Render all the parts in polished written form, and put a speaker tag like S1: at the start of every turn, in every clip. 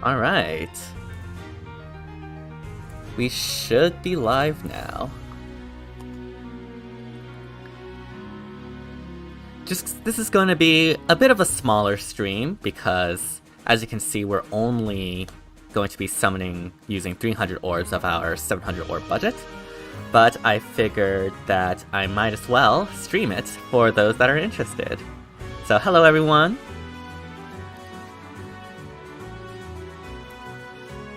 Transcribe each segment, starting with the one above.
S1: Alright. We should be live now. This is going to be a bit of a smaller stream because, as you can see, we're only going to be summoning using 300 orbs of our 700 orb budget. But I figured that I might as well stream it for those that are interested. So hello everyone!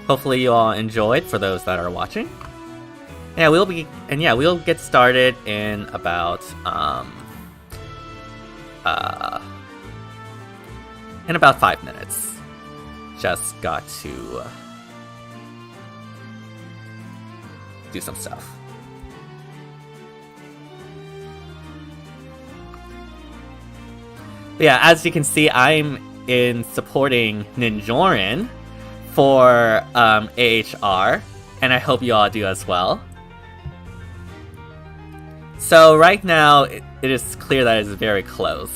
S1: Hopefully you all enjoyed for those that are watching. Yeah, we'll get started in about 5 minutes. Just got to do some stuff. But yeah, as you can see, I'm in supporting Ninjorin for AHR, and I hope you all do as well. So right now, it is clear that it's very close.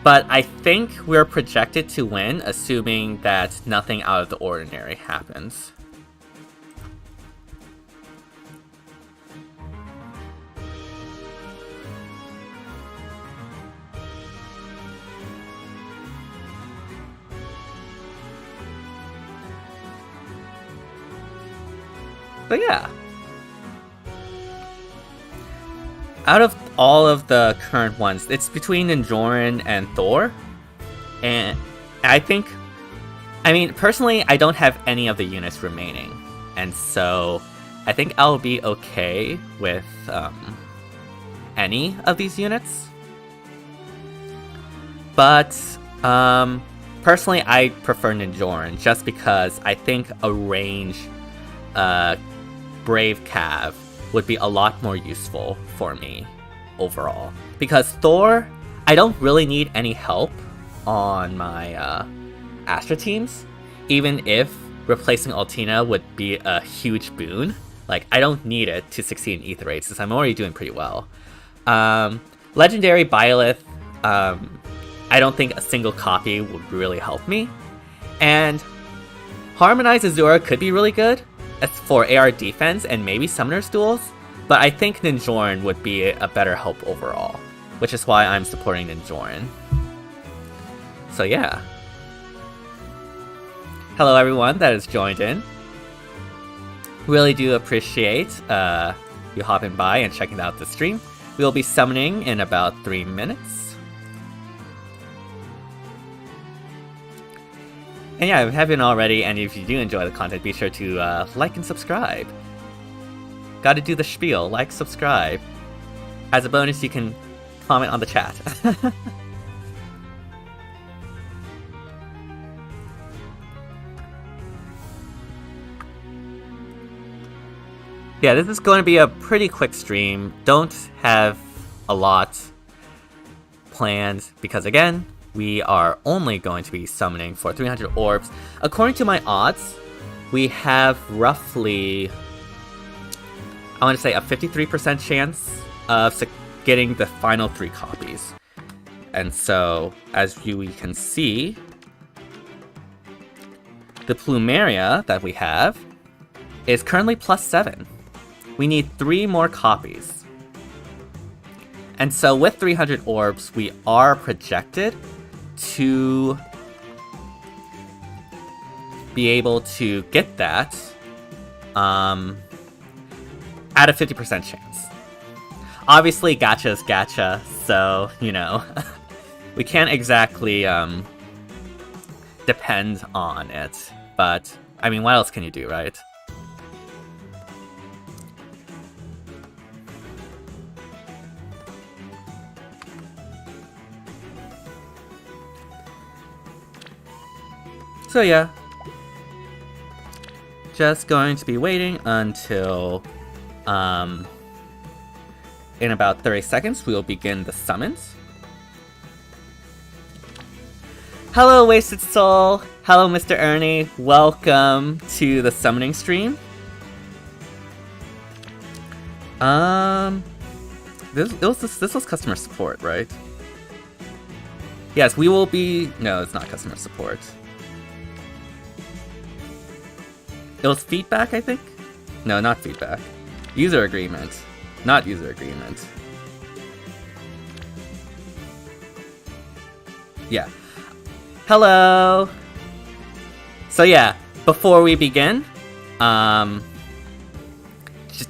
S1: But I think we're projected to win, assuming that nothing out of the ordinary happens. But yeah. Out of all of the current ones, it's between Ninjorin and Thor. And personally, I don't have any of the units remaining. And so, I think I'll be okay with any of these units. But, personally, I prefer Ninjorin just because I think a range Brave Cav would be a lot more useful for me overall. Because Thor, I don't really need any help on my Astra teams, even if replacing Altina would be a huge boon. Like, I don't need it to succeed in Ether Raids since I'm already doing pretty well. Legendary Byleth, I don't think a single copy would really help me. And Harmonized Azura could be really good for AR defense and maybe Summoner's Duels, but I think Ninjorin would be a better help overall, which is why I'm supporting Ninjorin. So yeah. Hello everyone that has joined in. Really do appreciate you hopping by and checking out the stream. We will be summoning in about 3 minutes. And yeah, if you haven't already, and if you do enjoy the content, be sure to like and subscribe. Gotta do the spiel, like, subscribe. As a bonus, you can comment on the chat. Yeah, this is going to be a pretty quick stream. Don't have a lot planned, because again, we are only going to be summoning for 300 orbs. According to my odds, we have roughly, I want to say, a 53% chance of getting the final 3 copies. And so, as we can see, the Plumeria that we have is currently +7. We need 3 more copies. And so with 300 orbs, we are projected to be able to get that at a 50% chance. Obviously, gacha is gacha, so, you know, we can't exactly depend on it. But, I mean, what else can you do, right? So yeah, just going to be waiting until, in about 30 seconds, we will begin the summons. Hello, Wasted Soul! Hello, Mr. Ernie! Welcome to the summoning stream. This was customer support, right? Yes, we will be... No, it's not customer support. It was feedback, I think? No, not feedback. User agreement. Not user agreement. Yeah. Hello! So yeah, before we begin,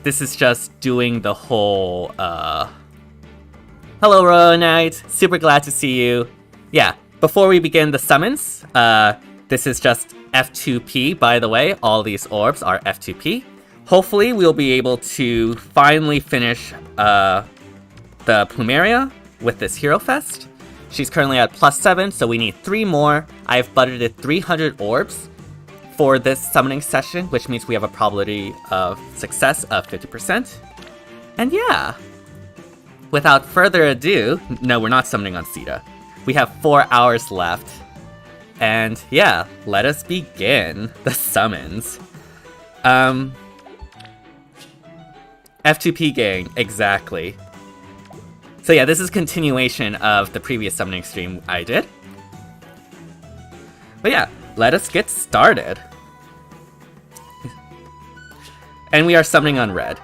S1: this is just doing the whole, Hello, Royal Knight! Super glad to see you. Yeah, before we begin the summons, this is just F2P, by the way. All these orbs are F2P. Hopefully, we'll be able to finally finish, the Plumeria with this Hero Fest. She's currently at +7, so we need 3 more. I've budgeted 300 orbs for this summoning session, which means we have a probability of success of 50%. And yeah, without further ado, no, we're not summoning on Sita. We have 4 hours left. And yeah, let us begin the summons. F2P gang, exactly. So yeah, this is continuation of the previous summoning stream I did. But yeah, let us get started. And we are summoning on red.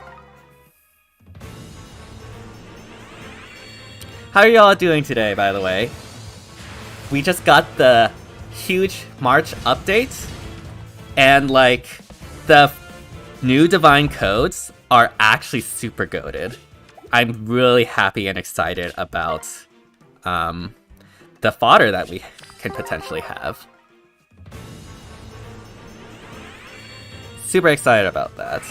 S1: How are y'all doing today, by the way? We just got the huge March update, and like, the new Divine Codes are actually super goated. I'm really happy and excited about the fodder that we can potentially have. Super excited about that.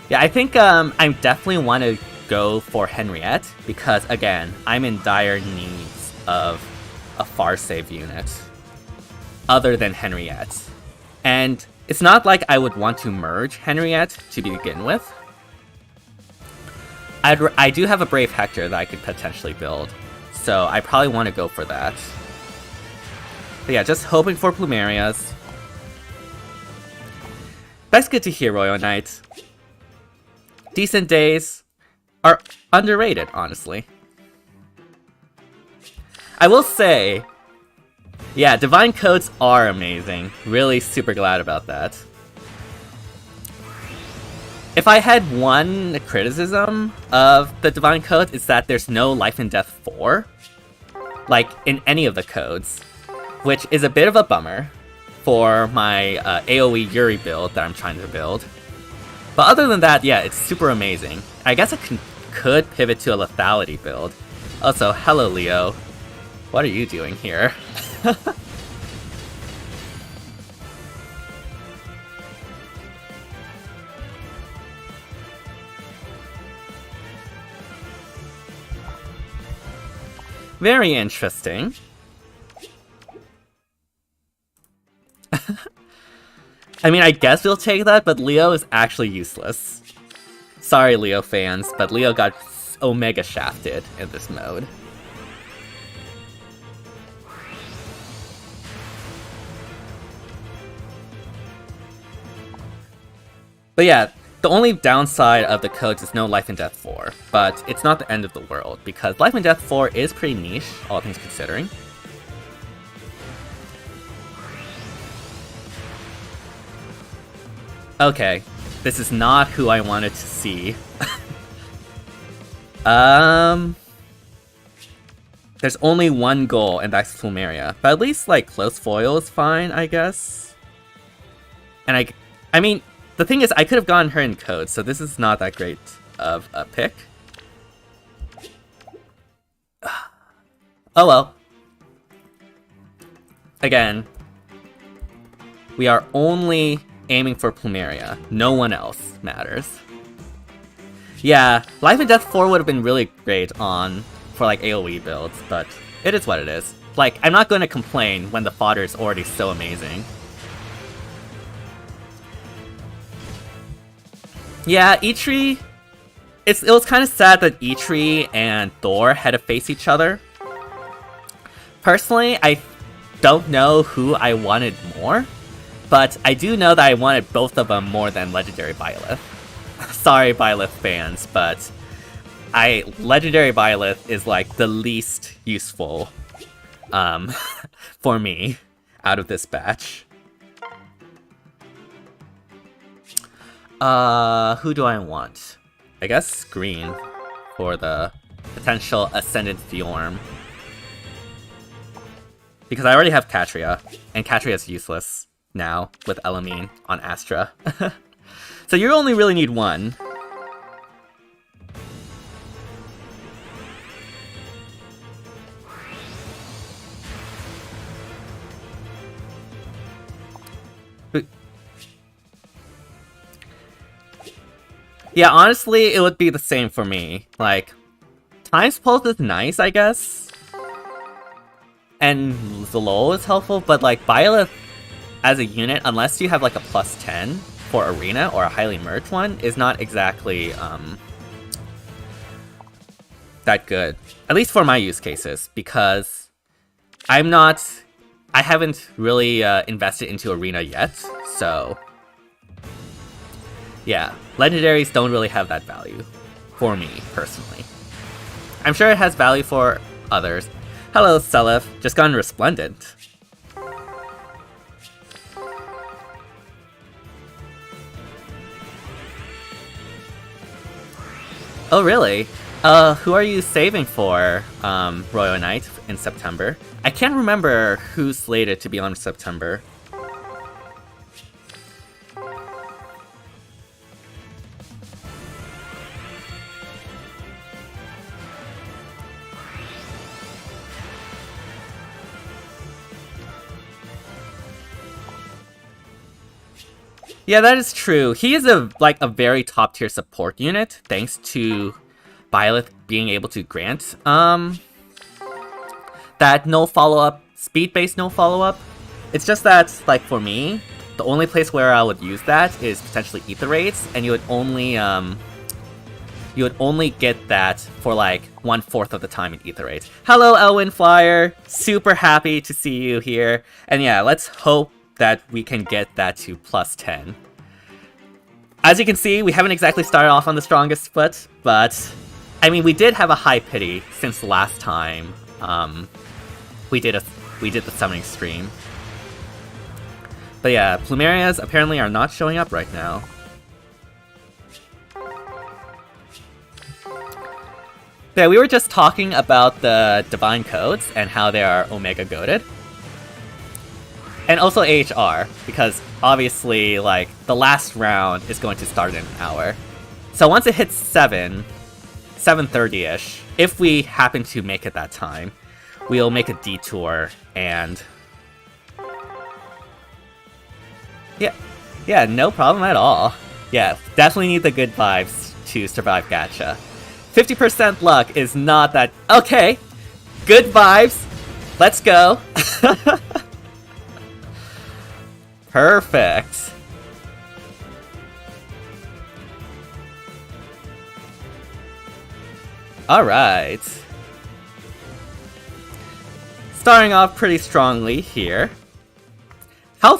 S1: Yeah, I think I definitely want to go for Henriette, because again, I'm in dire needs of a far save unit other than Henriette. And it's not like I would want to merge Henriette to begin with. I do have a Brave Hector that I could potentially build, so I probably want to go for that. But yeah, just hoping for Plumerias. That's good to hear, Royal Knight. Decent days are underrated, honestly. I will say, yeah, Divine Codes are amazing. Really super glad about that. If I had one criticism of the Divine Code, it's that there's no Life and Death 4, like, in any of the codes, which is a bit of a bummer for my AoE Yuri build that I'm trying to build. But other than that, yeah, it's super amazing. I guess I could pivot to a lethality build. Also, hello Leo. What are you doing here? Very interesting. I mean, I guess we'll take that, but Leo is actually useless. Sorry, Leo fans, but Leo got Omega shafted in this mode. But yeah, the only downside of the codes is no Life and Death 4, but it's not the end of the world, because Life and Death 4 is pretty niche, all things considering. Okay, this is not who I wanted to see. There's only one goal, and that's Plumeria. But at least, like, close foil is fine, I guess. And I mean, the thing is, I could have gotten her in code, so this is not that great of a pick. Oh well. Again, we are only aiming for Plumeria. No one else matters. Yeah, Life and Death 4 would have been really great for like AoE builds, but it is what it is. Like, I'm not going to complain when the fodder is already so amazing. Yeah, Eitri... It was kind of sad that Eitri and Thor had to face each other. Personally, I don't know who I wanted more, but I do know that I wanted both of them more than Legendary Byleth. sorry, Byleth fans, but Legendary Byleth is like the least useful for me out of this batch. Who do I want? I guess green for the potential Ascendant Fjorm. Because I already have Catria, and Catria is useless now with Elamine on Astra. So you only really need one. Yeah, honestly, it would be the same for me. Like, Times Pulse is nice, I guess. And Zolol is helpful, but like, Byleth as a unit, unless you have like a plus 10 for Arena or a highly merged one, is not exactly that good. At least for my use cases, because I haven't really invested into Arena yet, so yeah, legendaries don't really have that value for me, personally. I'm sure it has value for others. Hello, Selef. Just gotten Resplendent. Oh, really? Who are you saving for, Royal Knight in September? I can't remember who's slated to be on September. Yeah, that is true. He is a very top tier support unit, thanks to Byleth being able to grant that no follow-up, speed-based no follow-up. It's just that, like, for me, the only place where I would use that is potentially Ether Raids, and you would only get that for like 1/4 of the time in Ether Raids. Hello, Elwyn Flyer! Super happy to see you here. And yeah, let's hope that we can get that to plus 10. As you can see, we haven't exactly started off on the strongest foot, but I mean, we did have a high pity since the last time we did the summoning stream. But yeah, Plumerias apparently are not showing up right now. Yeah, we were just talking about the Divine Codes and how they are Omega goated. And also AHR, because obviously, like, the last round is going to start in an hour. So once it hits 7:30-ish, if we happen to make it that time, we'll make a detour and... Yeah, no problem at all. Yeah, definitely need the good vibes to survive Gacha. 50% luck is not that... Okay, good vibes, let's go. Perfect. Alright. Starting off pretty strongly here. How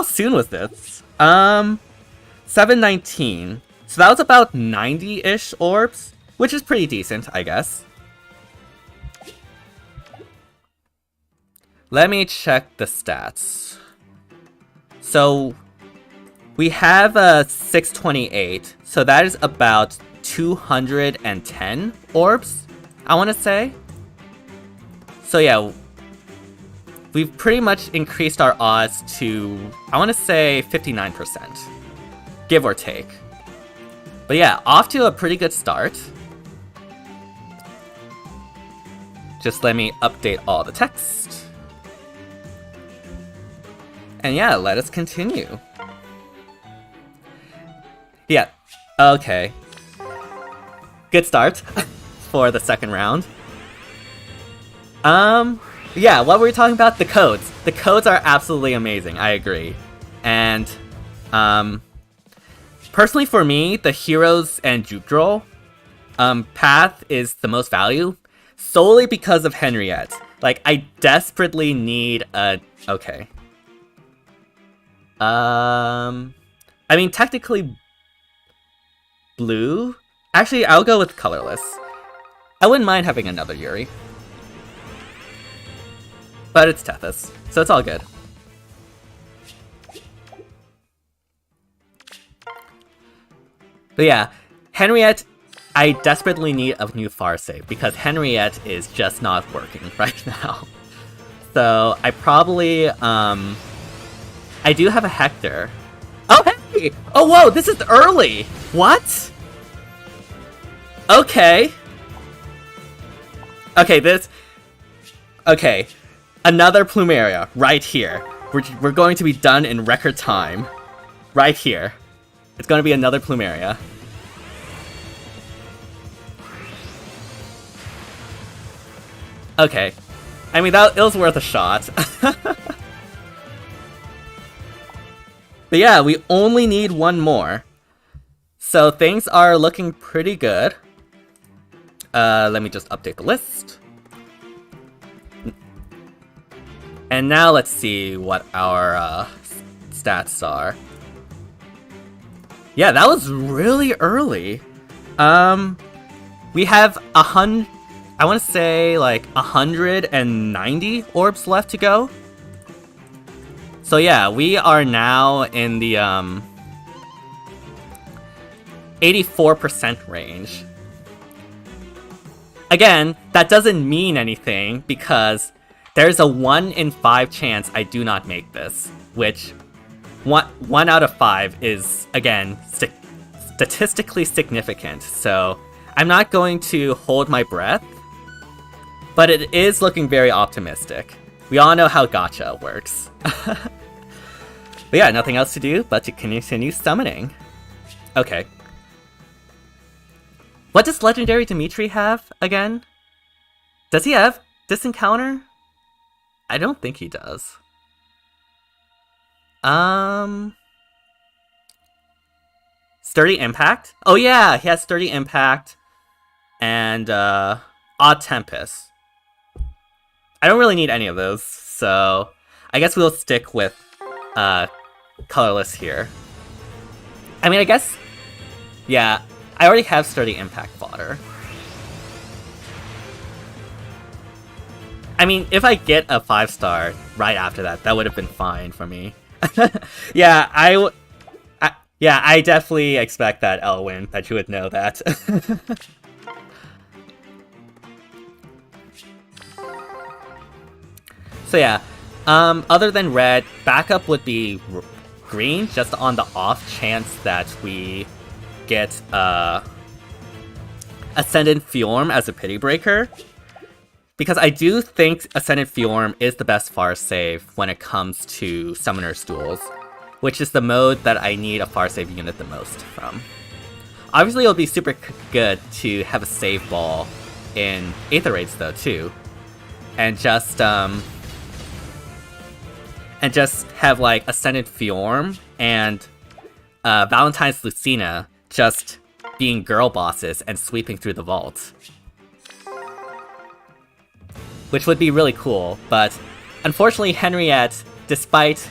S1: soon was this? 719. So that was about 90-ish orbs, which is pretty decent, I guess. Let me check the stats. So we have a 628, so that is about 210 orbs, I want to say. So yeah, we've pretty much increased our odds to, I want to say, 59%, give or take. But yeah, off to a pretty good start. Just let me update all the text. And yeah, let us continue. Yeah, okay. Good start for the second round. Yeah, what were we talking about? The codes. The codes are absolutely amazing, I agree. And, personally for me, the Heroes and Jukdrol path is the most value, solely because of Henriette. Like, I desperately need a... Okay. I mean, technically... blue. Actually, I'll go with colorless. I wouldn't mind having another Yuri. But it's Tethys, so it's all good. But yeah, Henriette, I desperately need a new far save because Henriette is just not working right now. So I probably, I do have a Hector. Oh, hey! Oh, whoa, this is early! What? Okay. Okay, another Plumeria right here. We're going to be done in record time. Right here. It's going to be another Plumeria. Okay. I mean, it was worth a shot. But yeah, we only need one more. So things are looking pretty good. Let me just update the list. And now let's see what our stats are. Yeah, that was really early. We have I want to say like 190 orbs left to go. So yeah, we are now in the 84% range. Again, that doesn't mean anything because there's a 1 in 5 chance I do not make this, which 1 out of 5 is, again, statistically significant, so I'm not going to hold my breath, but it is looking very optimistic. We all know how gacha works. But yeah, nothing else to do but to continue summoning. Okay. What does Legendary Dimitri have, again? Does he have this encounter? I don't think he does. Sturdy Impact? Oh yeah, he has Sturdy Impact and Odd Tempest. I don't really need any of those, so I guess we'll stick with colorless here. I mean, I guess, yeah, I already have Sturdy Impact fodder. I mean, if I get a 5-star right after that, that would have been fine for me. Yeah, I definitely expect that, Elwyn, that you would know that. So yeah, other than red, backup would be green, just on the off chance that we get Ascendant Fjorm as a pity breaker. Because I do think Ascendant Fjorm is the best far save when it comes to Summoner's Duels, which is the mode that I need a far save unit the most from. Obviously it'll be super good to have a save ball in Aether Raids though too, and just have like Ascendant Fjorm and Valentine's Lucina just being girl bosses and sweeping through the vault. Which would be really cool, but unfortunately Henriette, despite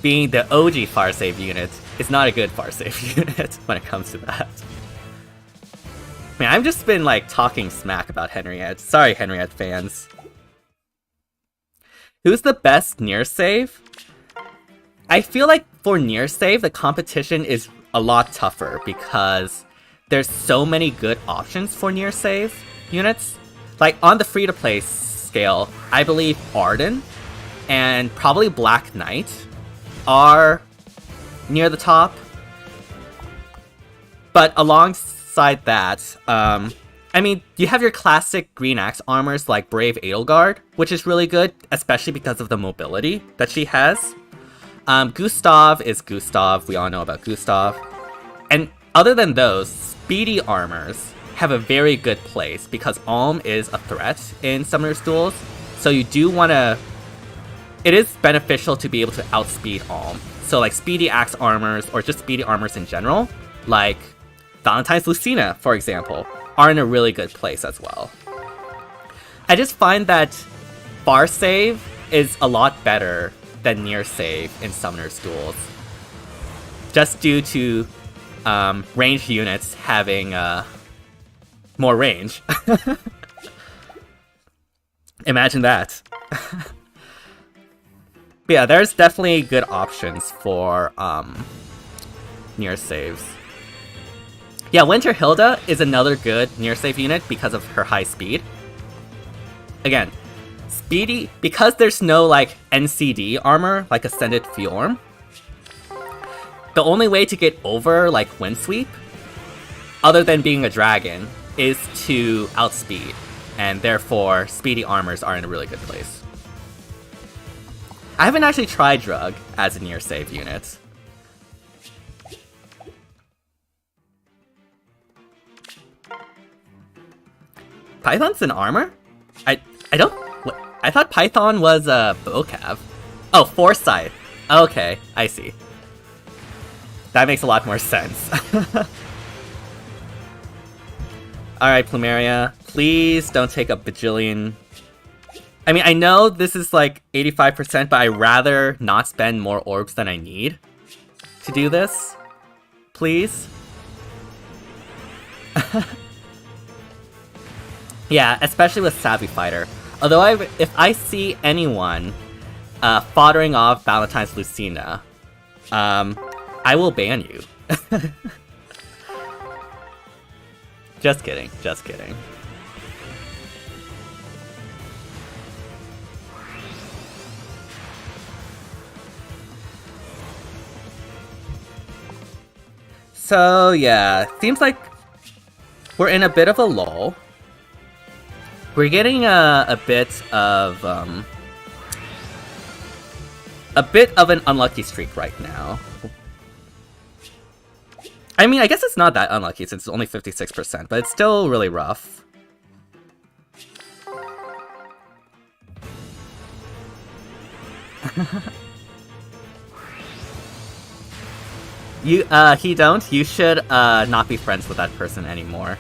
S1: being the OG far save unit, is not a good far save unit when it comes to that. I mean, I've just been like talking smack about Henriette. Sorry, Henriette fans. Who's the best near save? I feel like for near save, the competition is a lot tougher because there's so many good options for near save units. Like on the free-to-play scale, I believe Arden and probably Black Knight are near the top. But alongside that, I mean, you have your classic Green Axe armors like Brave Edelgard, which is really good, especially because of the mobility that she has. Gustav is Gustav, we all know about Gustav. And other than those, speedy armors have a very good place because Alm is a threat in Summoner's Duels, so you do want to... It is beneficial to be able to outspeed Alm. So like speedy axe armors, or just speedy armors in general, like Valentine's Lucina, for example, are in a really good place as well. I just find that far save is a lot better than near save in Summoner's Duels. Just due to ranged units having more range. Imagine that. But yeah, there's definitely good options for near saves. Yeah, Winter Hilda is another good near save unit because of her high speed. Again, speedy, because there's no like NCD armor like Ascended Fjorm. The only way to get over like Windsweep, other than being a dragon, is to outspeed, and therefore speedy armors are in a really good place. I haven't actually tried Drug as a near save unit. Python's an armor? I don't... What, I thought Python was a vocab. Oh, Foresight. Okay, I see. That makes a lot more sense. Alright, Plumeria. Please don't take a bajillion... I mean, I know this is like 85%, but I'd rather not spend more orbs than I need to do this. Please? Yeah, especially with Savvy Fighter. Although if I see anyone foddering off Valentine's Lucina, I will ban you. Just kidding, just kidding. So yeah, seems like we're in a bit of a lull. We're getting a bit of an unlucky streak right now. I mean, I guess it's not that unlucky since it's only 56%, but it's still really rough. You should not be friends with that person anymore.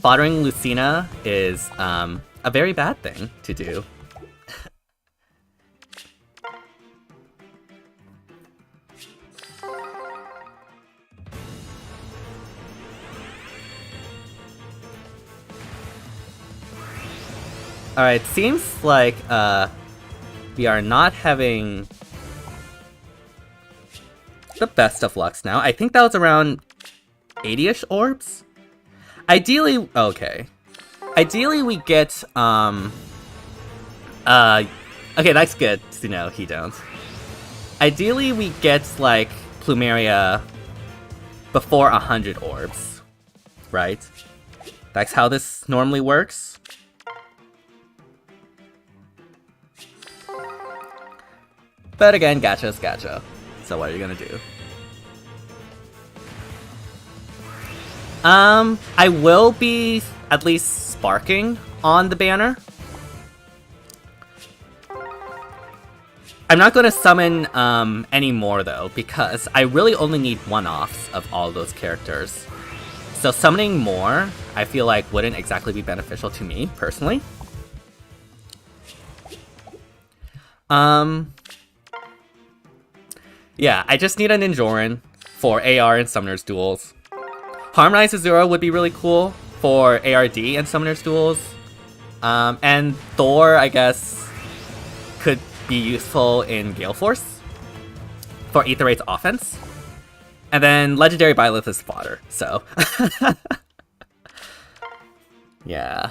S1: Foddering Lucina is a very bad thing to do. Alright, seems like we are not having the best of lucks now. I think that was around 80-ish orbs? Ideally, okay. Ideally we get, okay, that's good to know, he don't. Ideally we get, like, Plumeria before 100 orbs, right? That's how this normally works. But again, gacha's gacha. So what are you gonna do? I will be at least sparking on the banner. I'm not gonna summon any more though, because I really only need one-offs of all those characters. So summoning more, I feel like wouldn't exactly be beneficial to me, personally. Yeah, I just need an Ninjoran for AR and Summoner's Duels. Harmonize Azura would be really cool for ARD and Summoner's Duels. And Thor, I guess, could be useful in Gale Force for Aether Raid's offense. And then Legendary Byleth is fodder, so... yeah.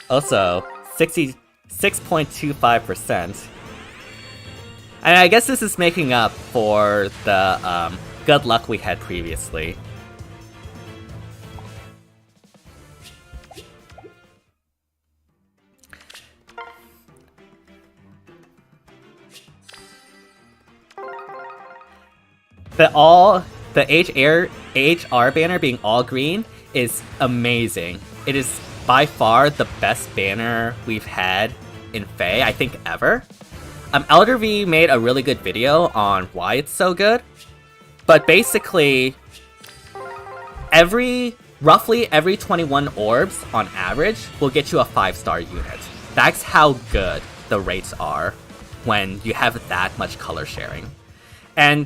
S1: Also, 66.25%. And I guess this is making up for the good luck we had previously. The AHR banner being all green is amazing. It is by far the best banner we've had in FEH, I think, ever. Elder V made a really good video on why it's so good, but basically, roughly every 21 orbs on average will get you a 5-star unit. That's how good the rates are when you have that much color sharing. And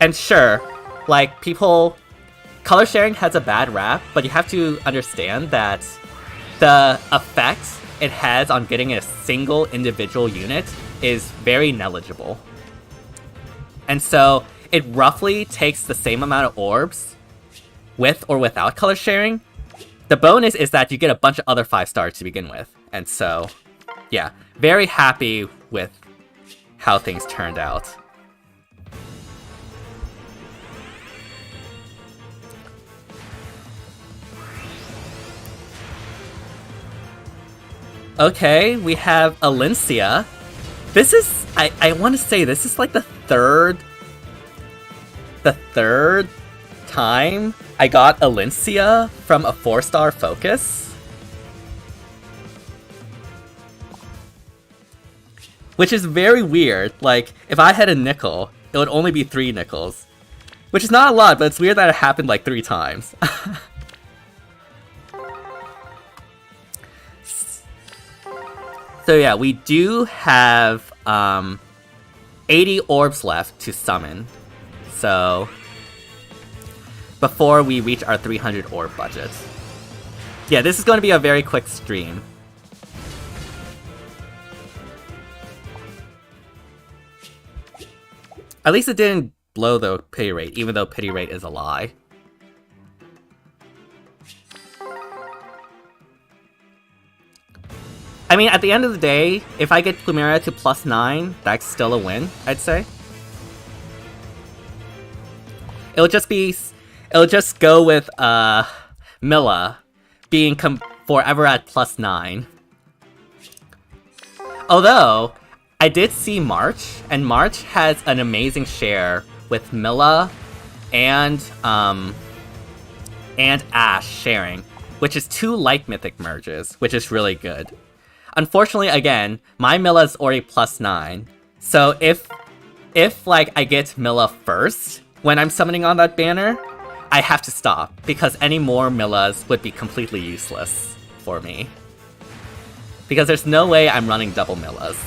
S1: and sure, like, people, color sharing has a bad rap, but you have to understand that the effect it has on getting a single individual unit is very negligible. And so it roughly takes the same amount of orbs with or without color sharing. The bonus is that you get a bunch of other 5 stars to begin with. And so, yeah, very happy with how things turned out. Okay, we have Alencia. This is, I want to say, this is like the third time I got Alencia from a 4-star focus. Which is very weird. Like, if I had a nickel, it would only be 3 nickels. Which is not a lot, but it's weird that it happened like 3 times. So yeah, we do have 80 orbs left to summon. So before we reach our 300 orb budget. Yeah, this is going to be a very quick stream. At least it didn't blow the pity rate, even though pity rate is a lie. I mean, at the end of the day, if I get Plumeria to +9, that's still a win, I'd say. It'll just go with, Milla being forever at +9. Although, I did see March, and March has an amazing share with Milla and Ash sharing, which is 2 light mythic merges, which is really good. Unfortunately, again, my Milla's already +9, so if like I get Milla first when I'm summoning on that banner, I have to stop, because any more Millas would be completely useless for me. Because there's no way I'm running double Millas.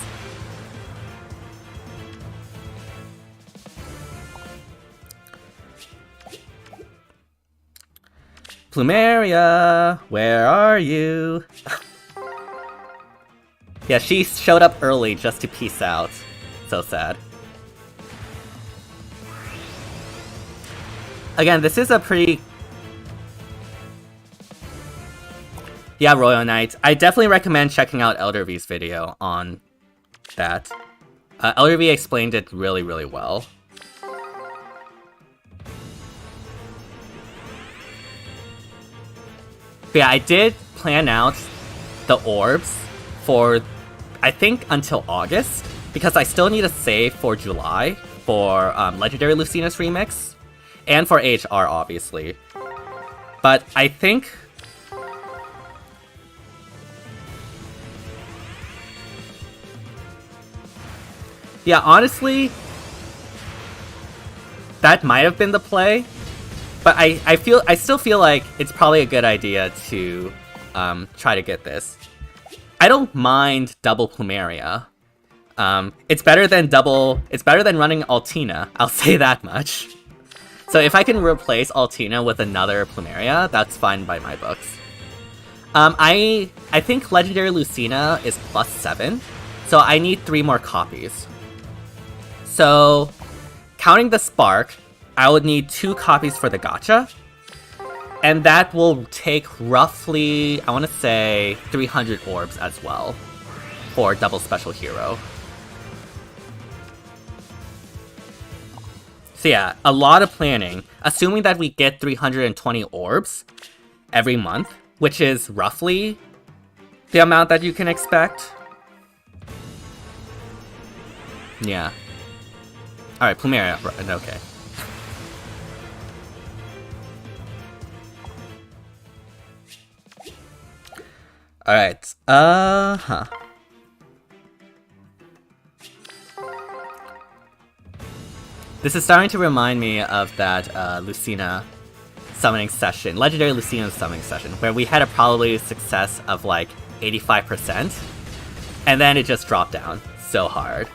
S1: Plumeria, where are you? Yeah, she showed up early just to peace out. So sad. Again, this is a pretty... Yeah, Royal Knight. I definitely recommend checking out Elder V's video on that. Elder V explained it really, really well. But yeah, I did plan out the orbs for, I think, until August, because I still need a save for July for Legendary Lucina's remix, and for AHR, obviously. But I think... Yeah, honestly, that might have been the play, but I still feel like it's probably a good idea to try to get this. I don't mind double Plumeria. It's better than running Altina, I'll say that much. So if I can replace Altina with another Plumeria, that's fine by my books. I think Legendary Lucina is +7, so I need 3 more copies. So, counting the Spark, I would need 2 copies for the gacha. And that will take roughly, I want to say, 300 orbs as well for double special hero. So yeah, a lot of planning, assuming that we get 320 orbs every month, which is roughly the amount that you can expect. Yeah. Alright, Plumeria, okay. Alright, This is starting to remind me of that Lucina summoning session, Legendary Lucina summoning session, where we had a probability of success of like 85%, and then it just dropped down so hard.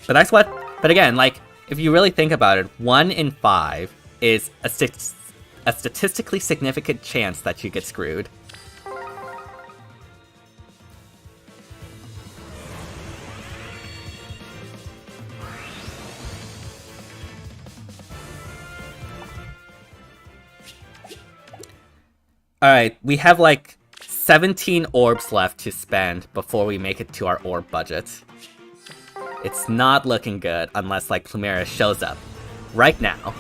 S1: But But again, like, if you really think about it, 1 in 5 is a statistically significant chance that you get screwed. Alright, we have like 17 orbs left to spend before we make it to our orb budget. It's not looking good unless like Plumeria shows up right now.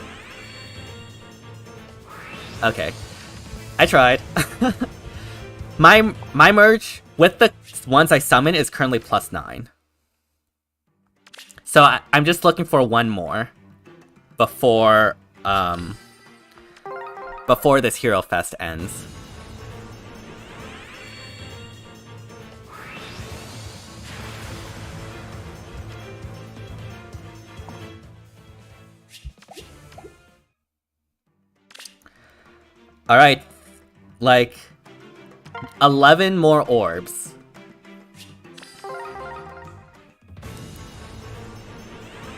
S1: Okay, I tried. my merge with the ones I summon is currently +9. So I'm just looking for one more before before this Hero Fest ends. Alright, like 11 more orbs.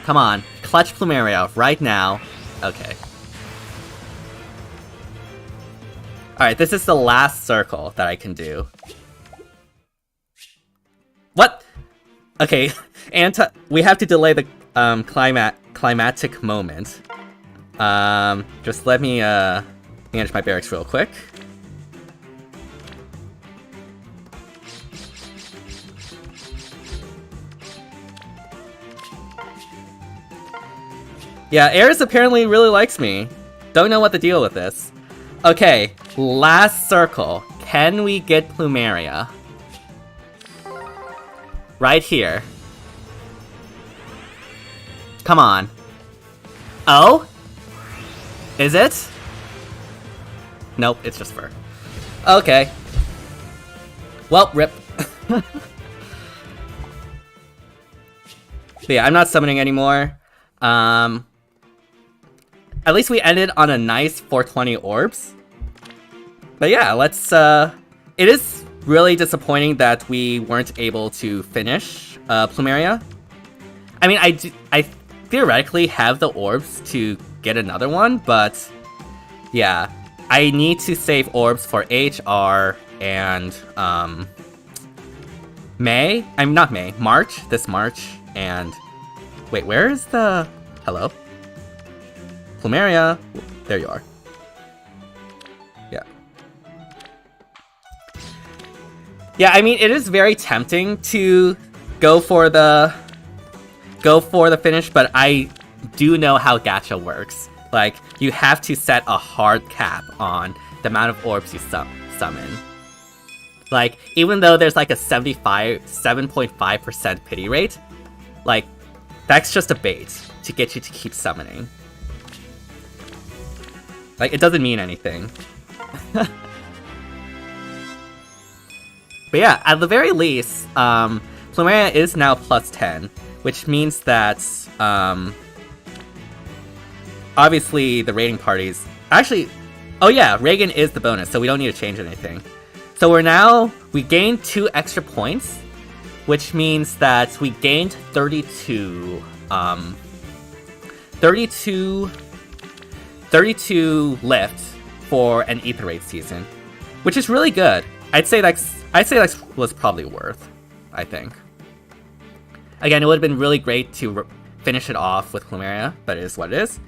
S1: Come on, clutch Plumeria right now. Okay. Alright, this is the last circle that I can do. What? Okay, we have to delay the climatic moment. Just let me manage my barracks real quick. Yeah, Ares apparently really likes me. Don't know what the deal with this. Okay, last circle. Can we get Plumeria? Right here. Come on. Oh? Is it? Nope, it's just fur. Okay. Well, rip. But yeah, I'm not summoning anymore. At least we ended on a nice 420 orbs. But yeah, let's, it is really disappointing that we weren't able to finish, Plumeria. I mean, I theoretically have the orbs to get another one, but yeah, I need to save orbs for HR and, May? I'm not May, March, this March, and, wait, where is the, hello? Plumeria, there you are. Yeah. Yeah, I mean, it is very tempting to go for the finish, but I do know how gacha works. Like, you have to set a hard cap on the amount of orbs you summon. Like, even though there's like a 7.5% pity rate, like, that's just a bait to get you to keep summoning. Like, it doesn't mean anything. But yeah, at the very least, Plumeria is now +10, which means that, obviously the raiding parties... Actually, oh yeah, Reagan is the bonus, so we don't need to change anything. So we gained 2 extra points, which means that we gained 32 lift for an Ether Raid season, which is really good. I'd say that was probably worth, I think. Again, it would have been really great to finish it off with Plumeria, but it is what it is.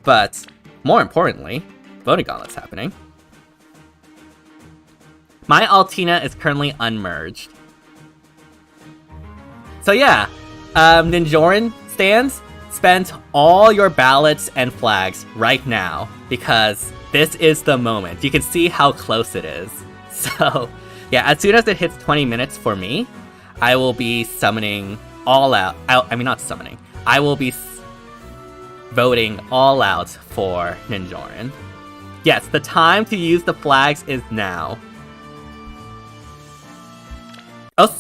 S1: But more importantly, Voting Gauntlet's happening. My Altina is currently unmerged. So yeah, Ninjorin stands. Spend all your ballots and flags right now, because this is the moment. You can see how close it is. So, yeah, as soon as it hits 20 minutes for me, I will be summoning all out. I mean, not summoning. I will be voting all out for Ninjorin. Yes, the time to use the flags is now. Oh,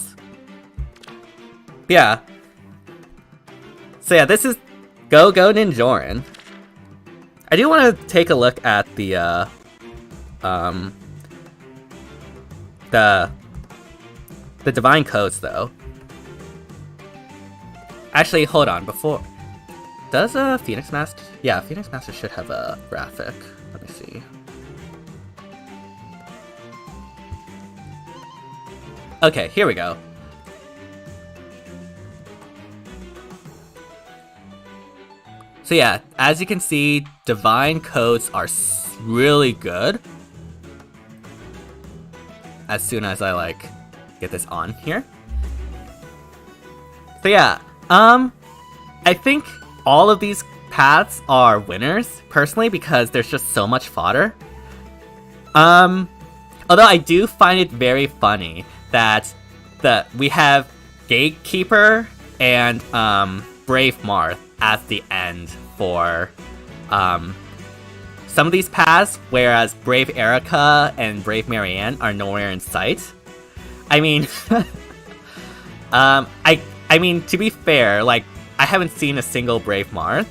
S1: yeah. So yeah, this is Go Ninjorin. I do want to take a look at the divine codes though. Actually, hold on, before Does Phoenix Master? Yeah, Phoenix Master should have a graphic. Let me see. Okay, here we go. So yeah, as you can see, divine codes are really good. As soon as I like get this on here. So yeah, I think all of these paths are winners personally because there's just so much fodder. Although I do find it very funny that we have Gatekeeper and Brave Marth at the end for some of these paths, whereas Brave Erica and Brave Marianne are nowhere in sight. I mean, I mean, to be fair, like, I haven't seen a single Brave Marth.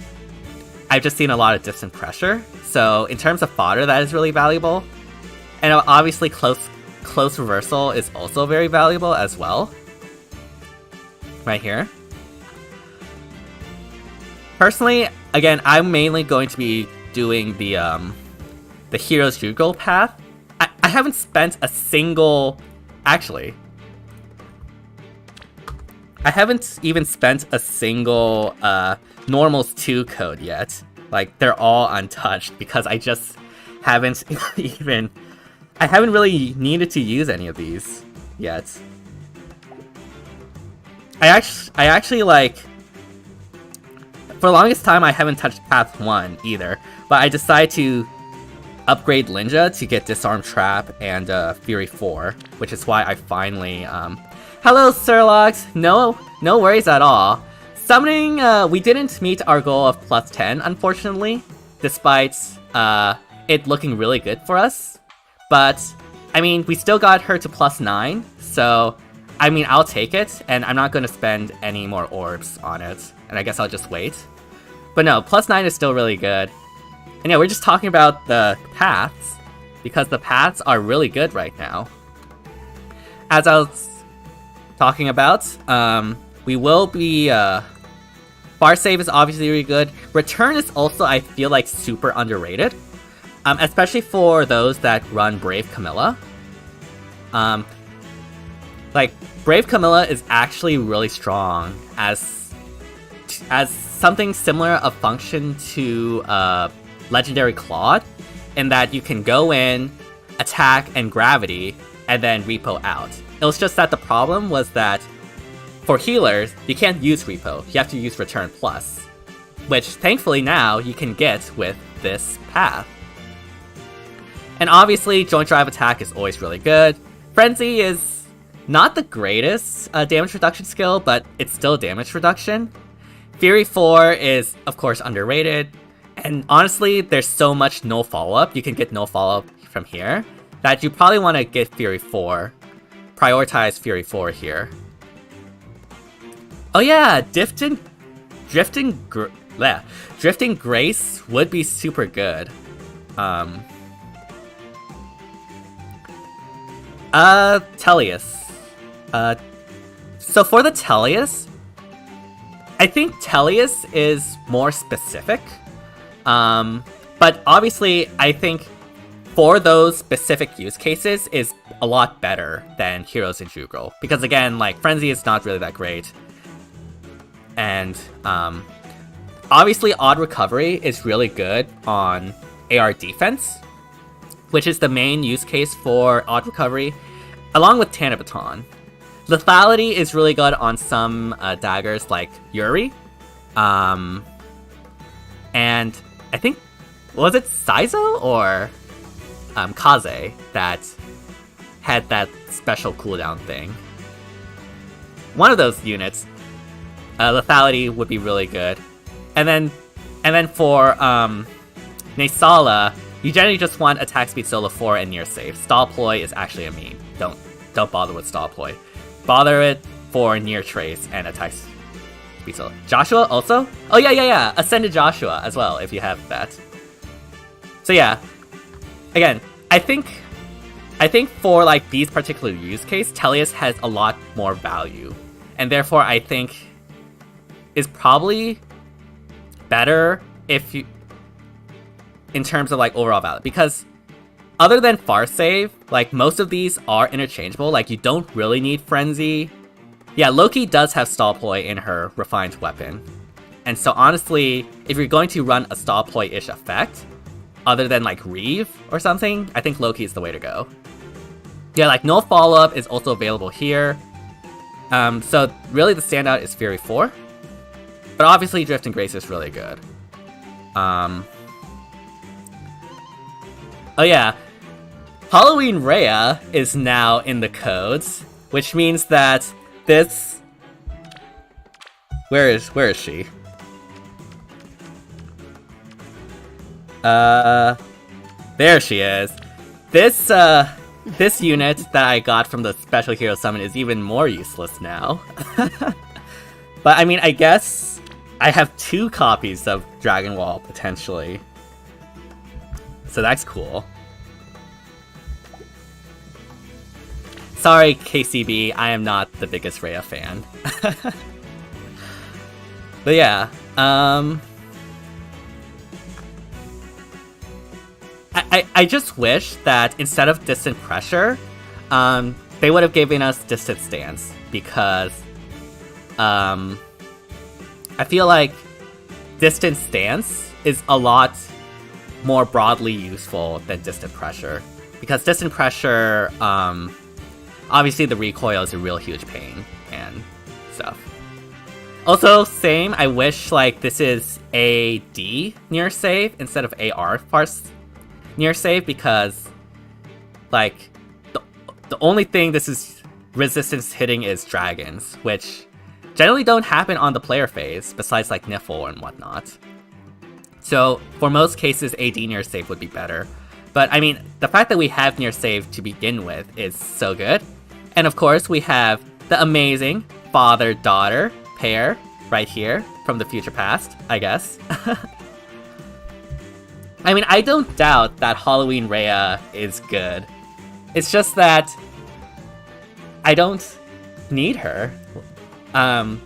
S1: I've just seen a lot of distant pressure. So in terms of fodder, that is really valuable. And obviously close reversal is also very valuable as well. Right here. Personally, again, I'm mainly going to be doing the Heroes Jugal path. I haven't spent a single... Actually, I haven't even spent a single Normals 2 code yet. Like, they're all untouched because I just haven't even... I haven't really needed to use any of these yet. I actually like... For the longest time, I haven't touched Path 1 either, but I decided to upgrade Linja to get Disarm Trap and Fury 4, which is why I finally... Hello, Sirlox! No worries at all. Summoning, we didn't meet our goal of plus 10, unfortunately, despite it looking really good for us. But, I mean, we still got her to plus 9, so, I mean, I'll take it, and I'm not going to spend any more orbs on it, and I guess I'll just wait. But no, plus 9 is still really good. And yeah, we're just talking about the paths, because the paths are really good right now. As I was talking about, we will be, Bar Save is obviously really good. Return is also, I feel like, super underrated. Especially for those that run Brave Camilla. Like, Brave Camilla is actually really strong as something similar of function to Legendary Claude, in that you can go in, attack, and gravity, and then repo out. It was just that the problem was that for healers, you can't use repo, you have to use Return Plus, which thankfully now you can get with this path. And obviously, Joint Drive Attack is always really good. Frenzy is not the greatest damage reduction skill, but it's still damage reduction. Fury 4 is, of course, underrated. And honestly, there's so much no follow-up, you can get no follow-up from here, that you probably want to get Fury 4. Prioritize Fury 4 here. Oh yeah, Drifting Grace would be super good. Tellius. So for the Tellius, I think Tellius is more specific. But obviously, I think for those specific use cases is a lot better than Heroes in Jugal. Because again, like, Frenzy is not really that great. And obviously, Odd Recovery is really good on AR defense, which is the main use case for Odd Recovery, along with Tanabaton. Lethality is really good on some daggers like Yuri. And I think, was it Saizo or Kaze that had that special cooldown thing? One of those units. Lethality would be really good. And then for Nasala, you generally just want attack speed solo 4 and near safe. Stall ploy is actually a meme. Don't bother with stall ploy. Bother it for near trace and attack speed solo. Joshua also? Oh yeah. Ascended Joshua as well if you have that. So yeah. Again, I think for like these particular use case, Tellius has a lot more value. And therefore I think is probably better if you, in terms of like overall value, because other than Far Save, like most of these are interchangeable. Like you don't really need Frenzy. Yeah, Loki does have Stall Ploy in her refined weapon, and so honestly, if you're going to run a Stall Ploy-ish effect, other than like Reeve or something, I think Loki is the way to go. Yeah, like No Follow Up is also available here. So really the standout is Fury 4. But obviously Drift and Grace is really good. Oh yeah, Halloween Rhea is now in the codes, which means that this... Where is she? There she is. This unit that I got from the Special Hero Summon is even more useless now. But I mean, I guess I have 2 copies of Dragon Wall, potentially. So that's cool. Sorry, KCB, I am not the biggest Rhea fan. But yeah, I just wish that instead of Distant Pressure, they would have given us Distant Stance, because I feel like Distant Stance is a lot more broadly useful than Distant Pressure, because Distant Pressure, obviously the recoil is a real huge pain and stuff. Also, same, I wish like this is AD near save instead of AR farce near save, because like the only thing this is resistance hitting is dragons, which generally don't happen on the player phase besides like Niffle and whatnot. So for most cases AD near save would be better. But I mean, the fact that we have near save to begin with is so good. And of course we have the amazing father-daughter pair right here from the future past, I guess. I mean, I don't doubt that Halloween Rhea is good. It's just that I don't need her. I'm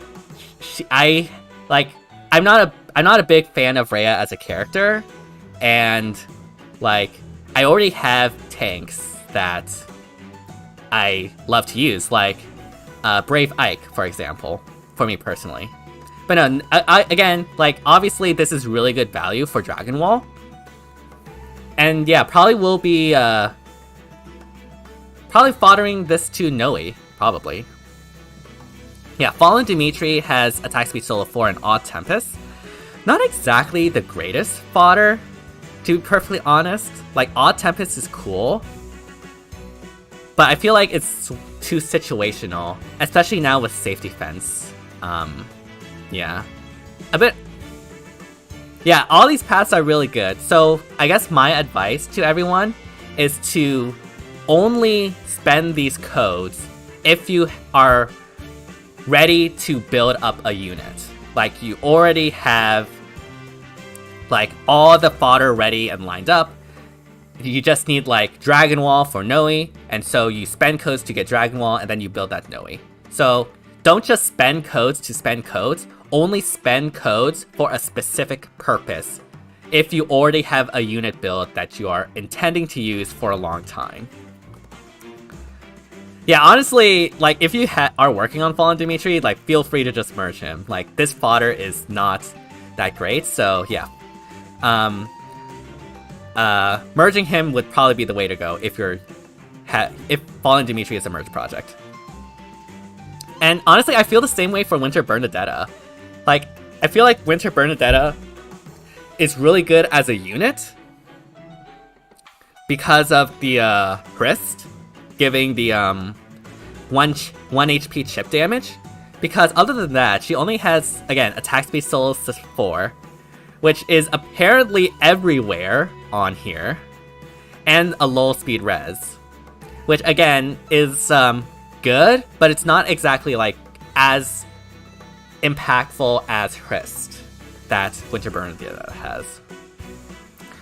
S1: not a big fan of Rhea as a character, and like I already have tanks that I love to use, like Brave Ike, for example, for me personally. But no, again, like obviously this is really good value for Dragon Wall. And yeah, probably will be probably foddering this to Noe, probably. Yeah, Fallen Dimitri has attack speed solo 4 and Odd Tempest. Not exactly the greatest fodder, to be perfectly honest. Like, Odd Tempest is cool, but I feel like it's too situational, especially now with Safety Fence. Yeah. A bit... Yeah, all these paths are really good, so I guess my advice to everyone is to only spend these codes if you are ready to build up a unit. Like, you already have like all the fodder ready and lined up. You just need like Dragon Wall for Noe, and so you spend codes to get Dragon Wall, and then you build that Noe. So don't just spend codes to spend codes, only spend codes for a specific purpose if you already have a unit build that you are intending to use for a long time. Yeah, honestly, like if you are working on Fallen Dimitri, like feel free to just merge him. Like this fodder is not that great, so yeah. Merging him would probably be the way to go if if Fallen Dimitri is a merge project. And honestly, I feel the same way for Winter Bernadetta. Like, I feel like Winter Bernadetta is really good as a unit because of the Hrist giving the 1 HP chip damage. Because other than that, she only has, again, attack speed solo 4, which is apparently everywhere on here, and a low speed res, which again is good, but it's not exactly like as impactful as Hrist that Winter Bernadetta has.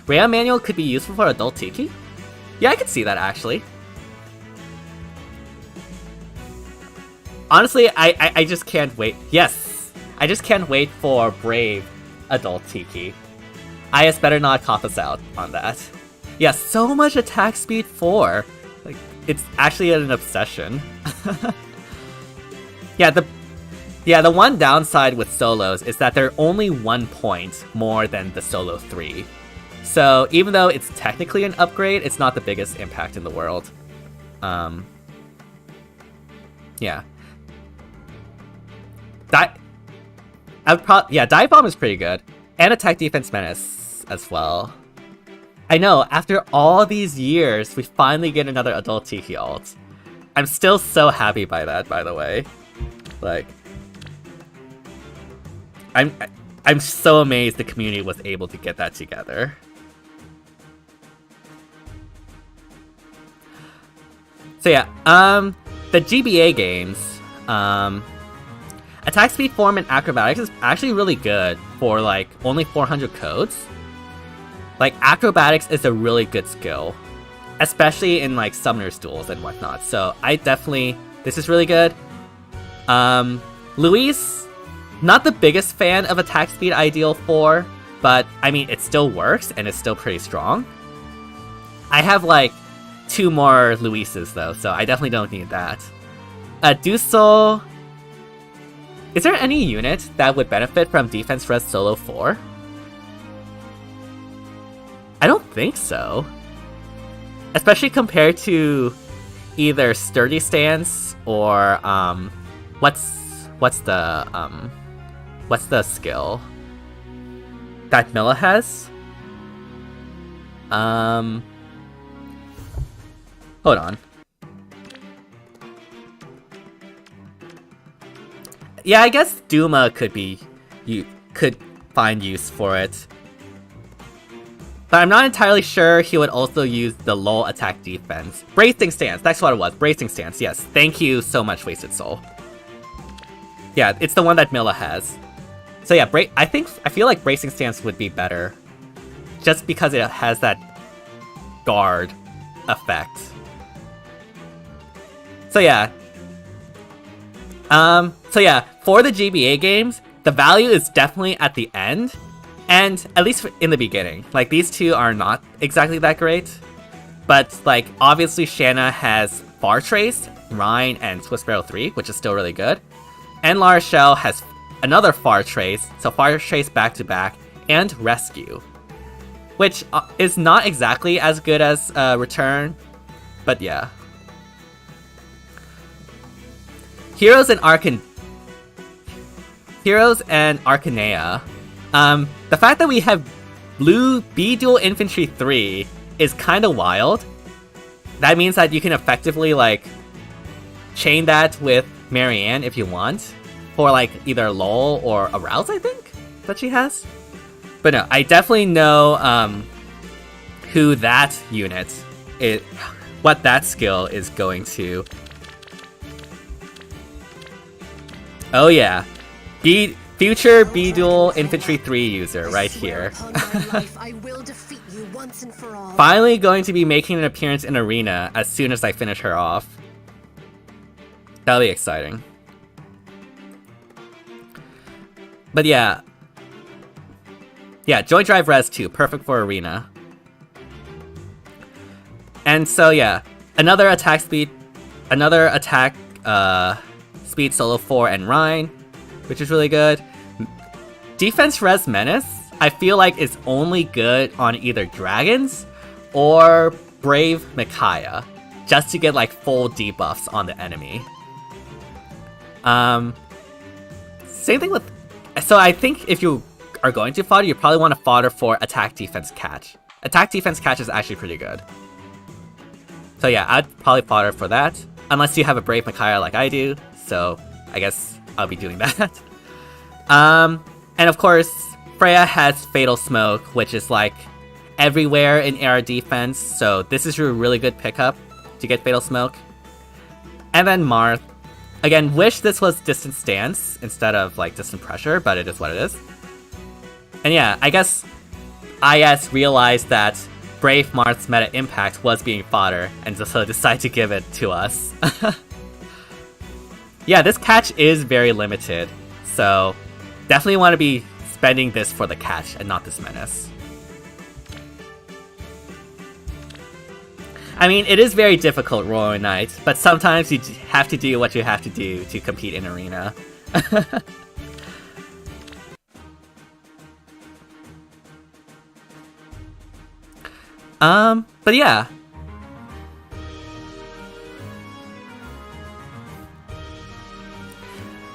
S1: Rhea Manual could be useful for Adult Tiki? Yeah, I could see that actually. Honestly, I just can't wait. Yes, I just can't wait for Brave Adult Tiki. IS better not cop us out on that. Yeah, so much attack speed 4. Like, it's actually an obsession. Yeah, the one downside with solos is that they're only 1 point more than the solo 3. So even though it's technically an upgrade, it's not the biggest impact in the world. Yeah. Dive Bomb is pretty good. And Attack Defense Menace as well. I know, after all these years, we finally get another Adult Tiki ult. I'm still so happy by that, by the way. Like, I'm so amazed the community was able to get that together. So yeah, the GBA games, Attack Speed, Form, and Acrobatics is actually really good for like only 400 codes. Like, Acrobatics is a really good skill, especially in like Summoner's Duels and whatnot. So this is really good. Luis, not the biggest fan of Attack Speed Ideal 4, but I mean, it still works and it's still pretty strong. I have like 2 more Luises though, so I definitely don't need that. Dusel, is there any unit that would benefit from Defense Res Solo 4? I don't think so. Especially compared to either Sturdy Stance or what's the skill that Milla has? Hold on. Yeah, I guess Duma you could find use for it. But I'm not entirely sure he would also use the low attack defense. Bracing Stance, that's what it was. Bracing Stance, yes. Thank you so much, Wasted Soul. Yeah, it's the one that Milla has. So yeah, I feel like Bracing Stance would be better. Just because it has that guard effect. So yeah. For the GBA games, the value is definitely at the end. And at least in the beginning. Like, these two are not exactly that great. But, like, obviously Shanna has Far Trace, Rhine, and Swiss Barrel 3, which is still really good. And La Rochelle has another Far Trace, so Far Trace back-to-back, and Rescue. Which is not exactly as good as Return, but yeah. Heroes and Arcanea. The fact that we have blue B-Dual Infantry 3 is kind of wild. That means that you can effectively, like, chain that with Marianne if you want. For, like, either LOL or Arouse, I think, that she has. But no, I definitely know who that unit is, what that skill is going to. Oh yeah. Future B-Dual Infantry 3 user right here. Finally going to be making an appearance in Arena as soon as I finish her off. That'll be exciting. But yeah. Yeah, Joint Drive Res 2, perfect for Arena. And so yeah, another attack speed Solo 4 and Rhine, which is really good. Defense Res Menace, I feel like is only good on either Dragons or Brave Micaiah, just to get like full debuffs on the enemy. Same thing with... So I think if you are going to fodder, you probably want to fodder for Attack Defense Catch. Attack Defense Catch is actually pretty good. So yeah, I'd probably fodder for that, unless you have a Brave Micaiah like I do, so I guess I'll be doing that. And of course, Freya has Fatal Smoke, which is like everywhere in AR defense, so this is a really good pickup to get Fatal Smoke. And then Marth. Again, wish this was Distant Stance instead of like Distant Pressure, but it is what it is. And yeah, I guess IS realized that Brave Marth's meta impact was being fodder, and so decided to give it to us. Yeah, this catch is very limited, so definitely want to be spending this for the catch and not this menace. I mean, it is very difficult rolling Knight, but sometimes you have to do what you have to do to compete in Arena. But yeah.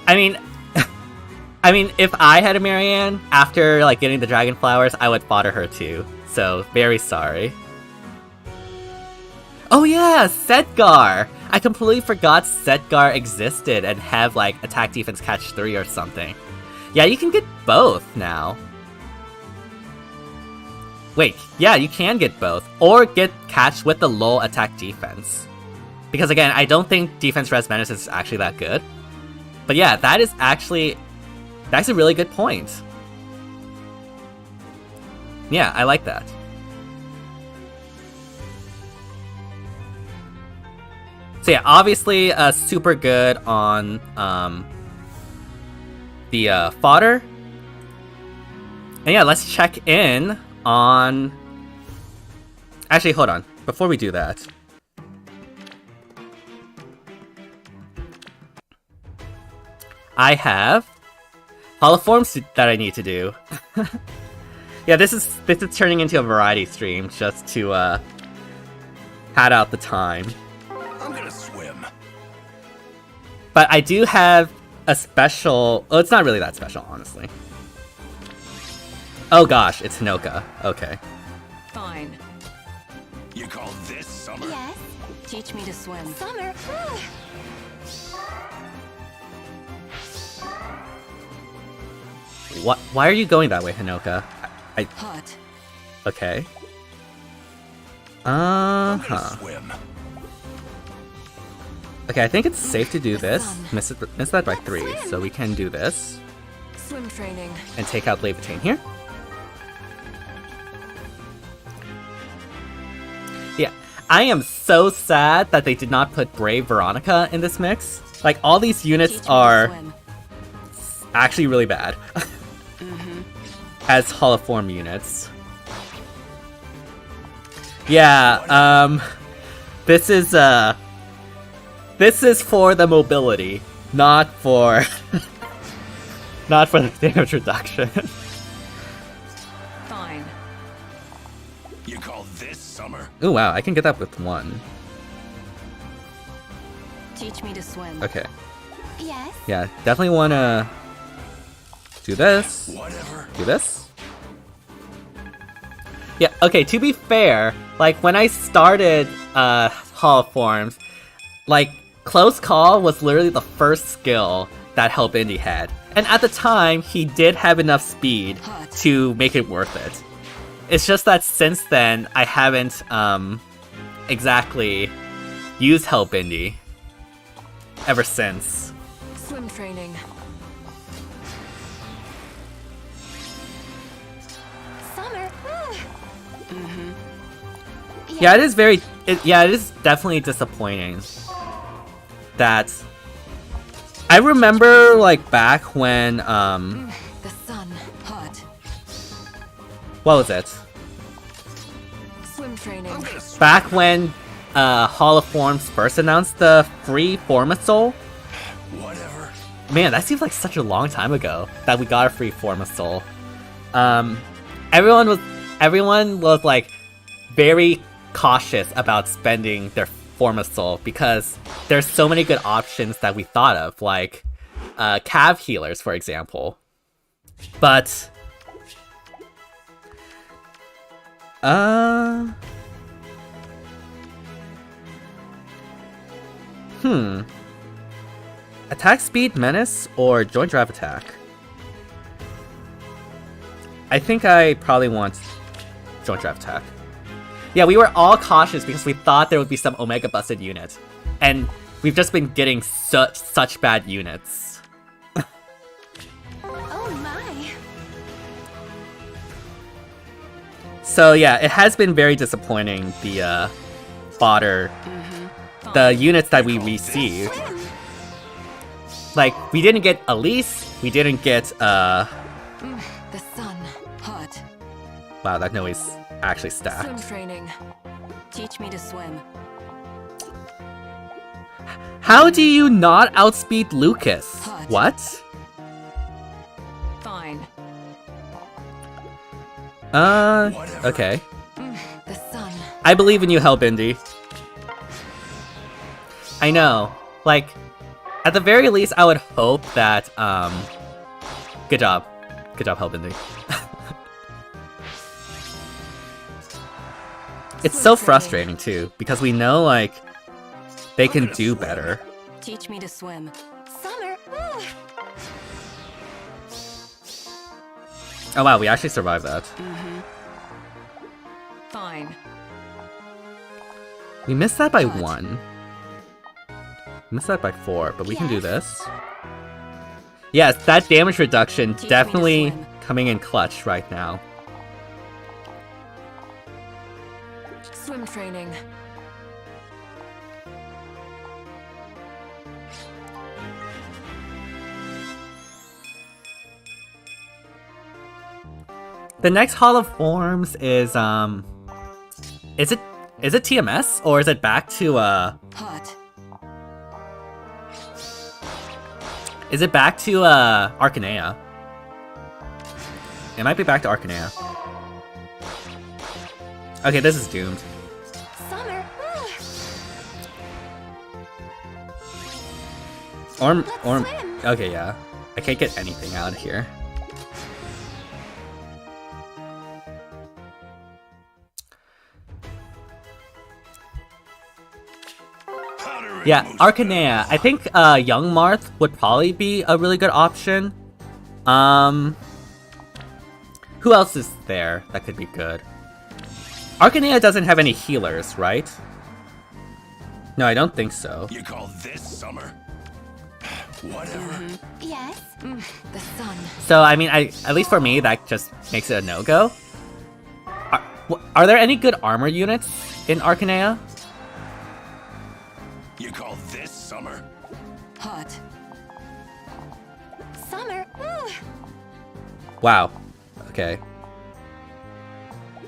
S1: I mean, if I had a Marianne, after, like, getting the Dragon Flowers, I would fodder her too. So, very sorry. Oh yeah, Sedgar! I completely forgot Sedgar existed and have, like, attack, defense, catch 3 or something. Yeah, you can get both now. Wait, yeah, you can get both. Or get catch with the low attack defense. Because again, I don't think defense res menace is actually that good. But yeah, that's a really good point. Yeah, I like that. So yeah, obviously super good on the fodder. And yeah, let's check in on... Actually, hold on. Before we do that... I have holoforms that I need to do. Yeah, this is turning into a variety stream just to pad out the time.
S2: I'm gonna swim.
S1: But I do have a special... Oh, it's not really that special, honestly. Oh gosh, it's Hinoka. Okay.
S3: Fine.
S2: You call this summer?
S3: Yes. Teach me to swim.
S4: Summer.
S1: What? Why are you going that way, Hinoka?
S3: Hot.
S1: Okay.
S2: I'm gonna swim.
S1: Okay, I think it's safe to do this. Miss that by 3, so we can do this.
S3: Swim training.
S1: And take out Levitain here. Yeah, I am so sad that they did not put Brave Veronica in this mix. Like, all these units are actually really bad. As holoform units. Yeah, this is for the mobility, not for not for the damage reduction.
S3: Fine.
S2: You call this summer?
S1: Oh wow, I can get that with 1.
S3: Teach me to swim.
S1: Okay.
S4: Yes.
S1: Yeah, definitely wanna do this.
S2: Whatever.
S1: Do this. Yeah, okay, to be fair, like, when I started holoforms, like, Close Call was literally the first skill that Help Indy had. And at the time, he did have enough speed to make it worth it. It's just that since then, I haven't exactly used Help Indy ever since.
S3: Swim training.
S4: Summer.
S1: Yeah, it is very... it is definitely disappointing that... I remember, like, back when,
S3: The sun. Hot.
S1: what was it?
S3: Swim training.
S2: I'm gonna swim.
S1: Back when, Holoforms first announced the free Form of Soul?
S2: Whatever.
S1: Man, that seems like such a long time ago that we got a free Form of Soul. Everyone was, like, very cautious about spending their Form of Soul because there's so many good options that we thought of, like Cav healers, for example. But attack speed menace or joint drive attack? I think I probably want joint drive attack. Yeah, we were all cautious because we thought there would be some Omega busted unit. And we've just been getting such bad units.
S4: Oh my.
S1: So yeah, it has been very disappointing, the fodder, the units that we received. Like, we didn't get Elise, we didn't get
S3: The
S1: Wow, that noise actually
S3: Swim
S1: stacked.
S3: training. Teach me to swim.
S1: How do you not outspeed Lucas?
S3: Hot.
S1: What?
S3: Fine.
S2: Whatever.
S1: Okay.
S3: The sun.
S1: I believe in you, Hellbindy. I know. Like, at the very least, I would hope that, Good job. Good job, Hellbindy. It's so frustrating, too, because we know, like, they can do better.
S3: Teach me to swim.
S4: Summer. Ooh.
S1: Oh wow, we actually survived that.
S3: Fine.
S1: We missed that by
S3: Hot.
S1: 1. We missed that by 4, but we can do
S4: Yes.
S1: this. Yes, that damage reduction
S3: Teach me to
S1: definitely
S3: swim.
S1: coming in clutch right now.
S3: Swim training.
S1: The next Hall of Forms is is it TMS or is it back to
S3: Hot.
S1: is it back to Arcanea? It might be back to Arcanea. Okay, this is doomed.
S4: Summer. Ooh.
S1: Or
S4: swim.
S1: okay, yeah. I can't get anything out of here. Yeah, Arcanea. I think Young Marth would probably be a really good option. Who else is there that could be good? Arcanea doesn't have any healers, right? No, I don't think so.
S2: You call this summer? Whatever.
S4: Yes.
S3: The sun.
S1: So, I mean, at least for me, that just makes it a no-go. Are there any good armor units in Arcanea?
S2: You call this summer?
S3: Hot.
S4: Summer. Ooh.
S1: Wow. Okay.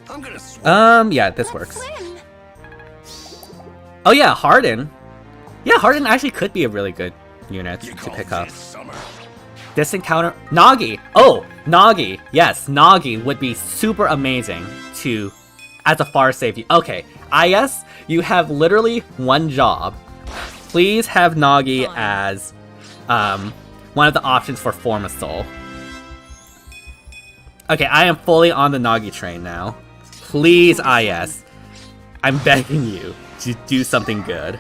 S2: I'm gonna swim.
S1: Yeah, this works.
S4: Swim.
S1: Oh yeah, Harden. Yeah, Harden actually could be a really good unit
S2: You
S1: to
S2: call
S1: pick up.
S2: this summer?
S1: This encounter... Nagi! Oh! Nagi! Yes, Nagi would be super amazing to... as a far safety. Okay, IS, you have literally one job. Please have Nagi as one of the options for Formasol. Okay, I am fully on the Nagi train now. Please, IS. I'm begging you to do something good.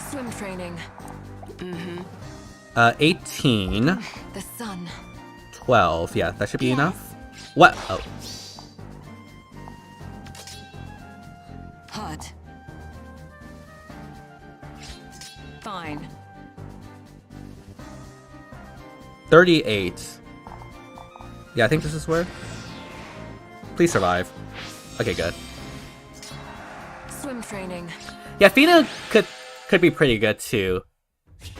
S3: Swim training.
S1: 18,
S3: The sun.
S1: 12. Yeah, that should be enough. What? Oh.
S3: Hot. Fine.
S1: 38. Yeah, I think this is where. Please survive. Okay, good.
S3: Swim training.
S1: Yeah, Fina could be pretty good too.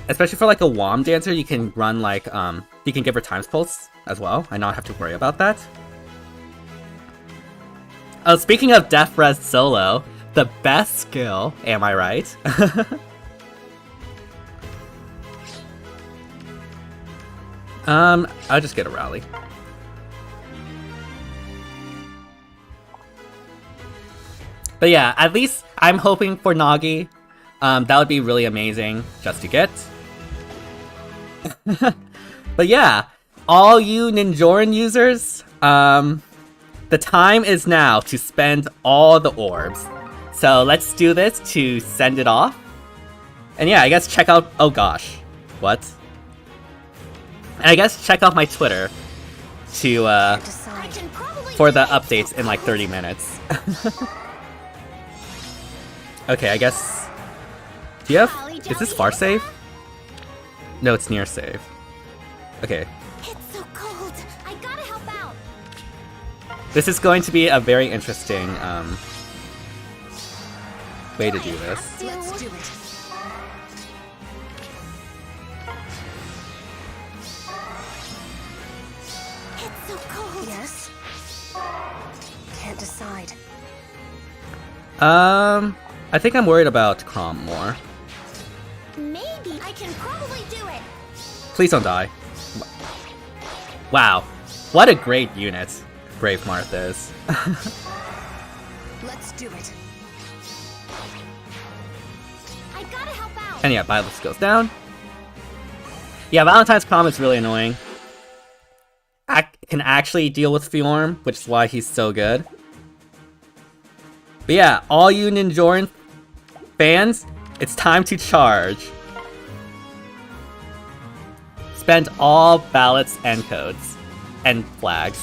S1: Especially for like a WOM dancer, you can run like you can give her times pulse as well and not have to worry about that. Oh, speaking of Def Res solo, the best skill, am I right? I'll just get a rally. But yeah, at least I'm hoping for Nagi. That would be really amazing just to get. But yeah, all you Ninjoran users, the time is now to spend all the orbs. So let's do this to send it off. And yeah, I guess check out... Oh gosh. What? And I guess check out my Twitter to
S4: I can probably
S1: for the updates in like 30 minutes. Okay, I guess... Do you have... Is this far save? No, it's near save. Okay.
S4: It's so cold. I gotta help out.
S1: This is going to be a very interesting way to do this.
S3: Let's do it.
S4: so cold.
S3: Yes? Can't decide.
S1: I think I'm worried about Crom more.
S4: Maybe I can probably do it.
S1: Please don't die. Wow. What a great unit Brave Marth is.
S3: Let's do it.
S4: I gotta help out.
S1: And yeah, Byleth goes down. Yeah, Valentine's Crom is really annoying. Can actually deal with Fjorm, which is why he's so good. But yeah, all you Ninjoran fans, it's time to charge. Spend all ballots and codes. And flags.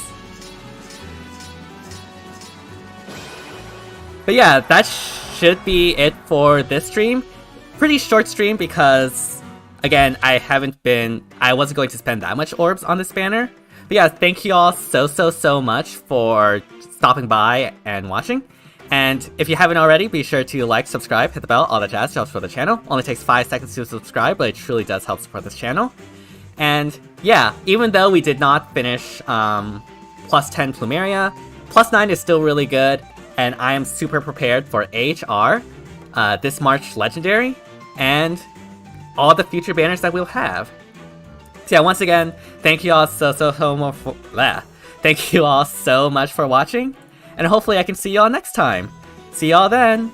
S1: But yeah, that should be it for this stream. Pretty short stream because, again, I wasn't going to spend that much orbs on this banner. But yeah, thank you all so much for stopping by and watching. And if you haven't already, be sure to like, subscribe, hit the bell, all that jazz helps for the channel. Only takes 5 seconds to subscribe, but it truly does help support this channel. And yeah, even though we did not finish plus 10 Plumeria, plus 9 is still really good, and I am super prepared for AHR, this March Legendary, and all the future banners that we'll have. So yeah, once again, thank you all thank you all so much for watching, and hopefully I can see you all next time. See y'all then!